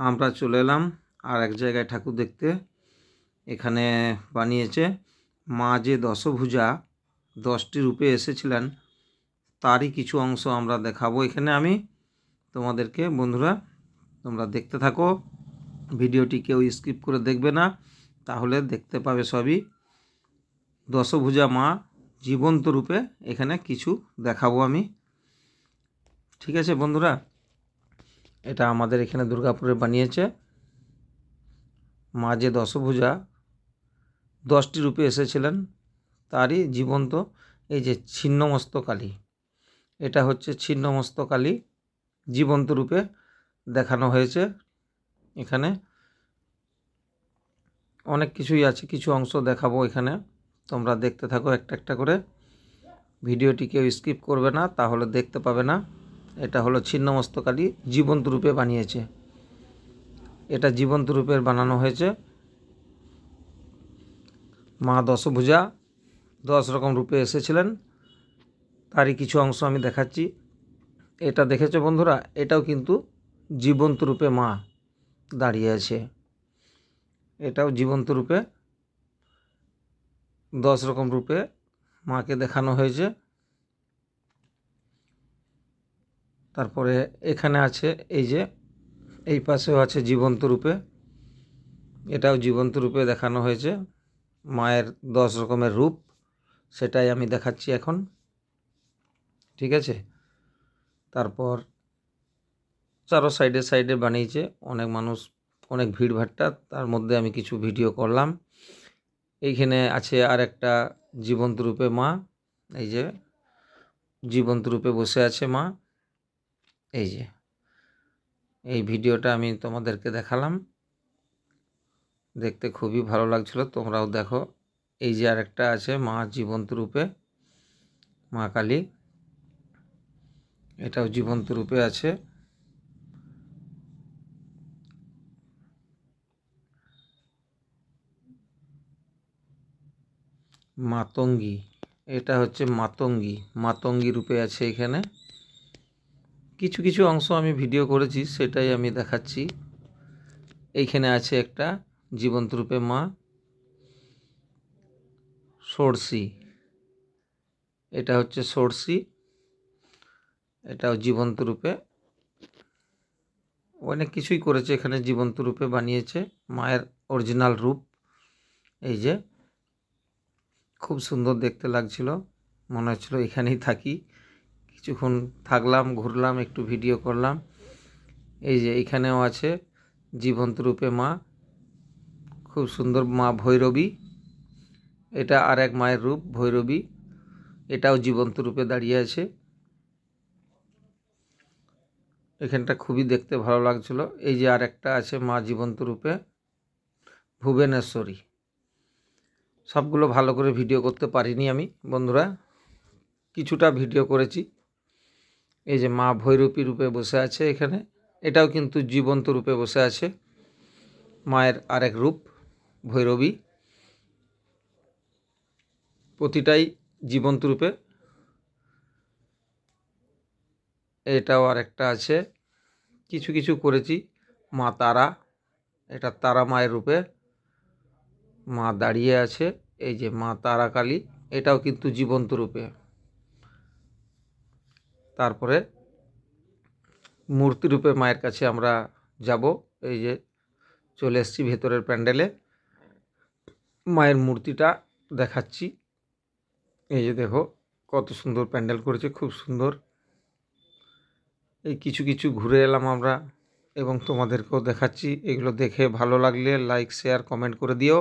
আমরা চলে এলাম আর এক জায়গায় ঠাকুর দেখতে। এখানে বানিয়েছে মা যে দশভুজা 10টি রূপে এসেছিলেন তারই কিছু অংশ আমরা দেখাবো এখানে আমি তোমাদেরকে। বন্ধুরা তোমরা দেখতে থাকো, ভিডিওটি কেউ স্কিপ করে দেখবে না, তাহলে দেখতে পাবে সবই। দশভুজা মা জীবন্ত রূপে এখানে কিছু দেখাবো আমি, ঠিক আছে বন্ধুরা। এটা আমাদের এখানে দুর্গাপুরে বানিয়েছে মা যে দশভুজা 10টি রূপে এসেছিলেন তারই জীবন্ত এই যে ছিন্নমস্ত কালী, এটা হচ্ছে ছিন্নমস্ত কালী জীবন্ত রূপে দেখানো হয়েছে। এখানে অনেক কিছুই আছে, কিছু অংশ দেখাবো এখানে, তোমরা দেখতে থাকো একটা একটা করে, ভিডিওটি কেউ স্কিপ করবে না, তাহলে দেখতে পাবে না। এটা হলো ছিন্নমস্ত কালী জীবন্ত রূপে বানিয়েছে, এটা জীবন্ত রূপের বানানো হয়েছে। মা দশভুজা 10 রকম রূপে এসেছিলেন তারই কিছু অংশ আমি দেখাচ্ছি। এটা দেখেছো বন্ধুরা, এটাও কিন্তু জীবন্ত রূপে মা দাঁড়িয়ে আছে, এটাও জীবন্ত রূপে 10 রকম রূপে মাকে দেখানো হয়েছে। তারপরে এখানে আছে এই যে এই পাশেও আছে জীবন্ত রূপে, এটাও জীবন্ত রূপে দেখানো হয়েছে মায়ের 10 রকমের রূপ, সেটাই আমি দেখাচ্ছি এখন, ঠিক আছে। তারপর চারো সাইডে সাইডে বানিয়েছে অনেক মানুষ, অনেক ভিড়ভাট্টা, তার মধ্যে আমি কিছু ভিডিও করলাম। এইখানে আছে আর একটা জীবন্ত রূপে মা, এই যে জীবন্ত রূপে বসে আছে মা, এই যে এই ভিডিওটা আমি তোমাদেরকে দেখালাম, দেখতে খুবই ভালো লাগছিল, তোমরাও দেখো। এই যে আরেকটা আছে মা জীবন্ত রূপে, মা কালী, এটাও জীবন্ত রূপে আছে। মাতঙ্গী, এটা হচ্ছে মাতঙ্গী, মাতঙ্গী রূপে আছে এখানে। কিছু কিছু অংশ আমি ভিডিও করেছি সেটাই আমি দেখাচ্ছি। এইখানে আছে একটা জীবন্ত রূপে মা ষোড়শী, এটা হচ্ছে ষোড়শী, এটাও জীবন্ত রূপে, অনেক কিছুই করেছে এখানে, জীবন্ত রূপে বানিয়েছে মায়ের অরিজিনাল রূপ। এই যে খুব সুন্দর দেখতে লাগছিল, মনে হচ্ছিল এখানেই থাকি, কিছুক্ষণ থাকলাম, ঘুরলাম, একটু ভিডিও করলাম। এই যে এখানেও আছে জীবন্ত রূপে মা, খুব সুন্দর মা ভৈরবী, এটা আর এক মায়ের রূপ ভৈরবী, এটাও জীবন্ত রূপে দাঁড়িয়ে আছে। এখানটা খুবই দেখতে ভালো লাগছিল। এই যে আর একটা আছে মা জীবন্ত রূপে ভুবনেশ্বরী। সবগুলো ভালো করে ভিডিও করতে পারিনি আমি বন্ধুরা, কিছুটা ভিডিও করেছি। এই যে মা ভৈরবী রূপে বসে আছে এখানে, এটাও কিন্তু জীবন্ত রূপে বসে আছে, মায়ের আরেক রূপ ভৈরবী, প্রতিটাই জীবন্ত রূপে। এটাও আরেকটা আছে, কিছু কিছু করেছি। মা তারা, এটা তারা মায়ের রূপে মা দাঁড়িয়ে আছে, এই যে মা তারা কালী, এটাও কিন্তু জীবন্ত রূপে। তারপরে মূর্তি রূপে মায়ের কাছে আমরা যাব, এই যে চলে এসেছি ভেতরের প্যান্ডেলে, মায়ের মূর্তিটা দেখাচ্ছি। এই যে দেখো কত সুন্দর প্যান্ডেল করেছে, খুব সুন্দর। এই কিছু কিছু ঘুরে এলাম আমরা এবং তোমাদেরকেও দেখাচ্ছি। এগুলো দেখে ভালো লাগলে লাইক শেয়ার কমেন্ট করে দিও।